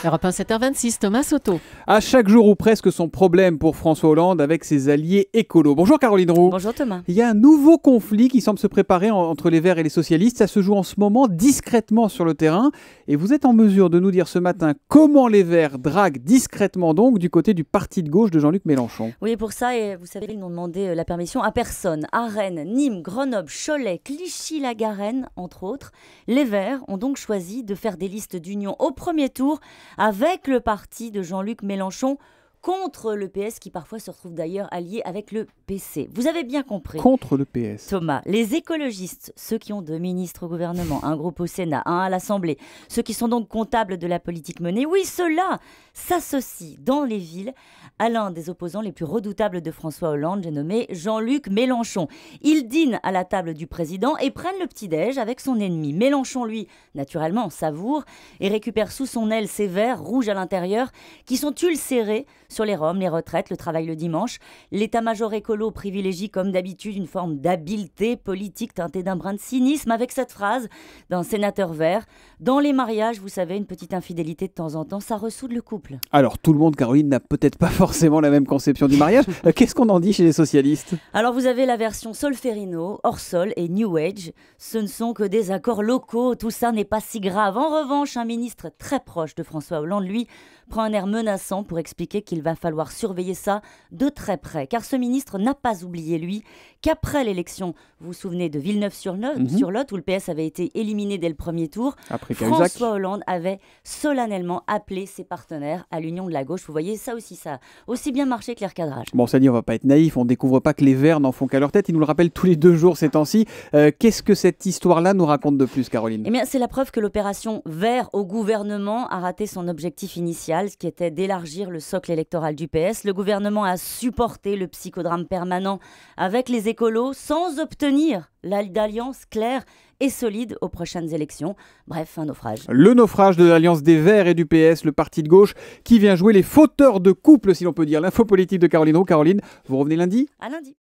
Europe 1, 7h26, Thomas Soto. À chaque jour ou presque son problème pour François Hollande avec ses alliés écolos. Bonjour Caroline Roux. Bonjour Thomas. Il y a un nouveau conflit qui semble se préparer entre les Verts et les socialistes. Ça se joue en ce moment discrètement sur le terrain. Et vous êtes en mesure de nous dire ce matin comment les Verts draguent discrètement donc du côté du parti de gauche de Jean-Luc Mélenchon. Oui, pour ça, et vous savez, ils n'ont demandé la permission à personne. À Rennes, Nîmes, Grenoble, Cholet, Clichy-la-Garenne, entre autres. Les Verts ont donc choisi de faire des listes d'union au premier tour avec le parti de Jean-Luc Mélenchon contre le PS qui parfois se retrouve d'ailleurs allié avec le PC. Vous avez bien compris. Contre le PS. Thomas, les écologistes, ceux qui ont 2 ministres au gouvernement, un groupe au Sénat, un à l'Assemblée, ceux qui sont donc comptables de la politique menée, oui, ceux-là s'associent dans les villes à l'un des opposants les plus redoutables de François Hollande, j'ai nommé Jean-Luc Mélenchon. Ils dînent à la table du président et prennent le petit-déj avec son ennemi. Mélenchon, lui, naturellement, savoure et récupère sous son aile ces verres rouges à l'intérieur qui sont ulcérés sur les Roms, les retraites, le travail le dimanche. L'état-major écolo privilégie comme d'habitude une forme d'habileté politique teintée d'un brin de cynisme avec cette phrase d'un sénateur vert. Dans les mariages, vous savez, une petite infidélité de temps en temps, ça ressoude le couple. Alors tout le monde, Caroline, n'a peut-être pas forcément la même conception du mariage. Qu'est-ce qu'on en dit chez les socialistes ? Alors vous avez la version Solferino, hors sol et New Age. Ce ne sont que des accords locaux, tout ça n'est pas si grave. En revanche, un ministre très proche de François Hollande, lui, prend un air menaçant pour expliquer qu'il va falloir surveiller ça de très près. Car ce ministre n'a pas oublié, lui, qu'après l'élection, vous vous souvenez de Villeneuve-sur-Lot, où le PS avait été éliminé dès le premier tour, François Hollande avait solennellement appelé ses partenaires à l'union de la gauche. Vous voyez, ça a aussi bien marché que les recadrages. Bon, ça dit, on va pas être naïf, on découvre pas que les Verts n'en font qu'à leur tête. Ils nous le rappellent tous les 2 jours ces temps-ci. Qu'est-ce que cette histoire-là nous raconte de plus, Caroline ? Eh bien, c'est la preuve que l'opération Vert au gouvernement a raté son objectif initial, ce qui était d'élargir le socle électoral du PS. Le gouvernement a supporté le psychodrame permanent avec les écolos sans obtenir d'alliance claire et solide aux prochaines élections. Bref, un naufrage. Le naufrage de l'alliance des Verts et du PS, le parti de gauche, qui vient jouer les fauteurs de couple, si l'on peut dire. L'info politique de Caroline Roux. Caroline, vous revenez lundi ? À lundi.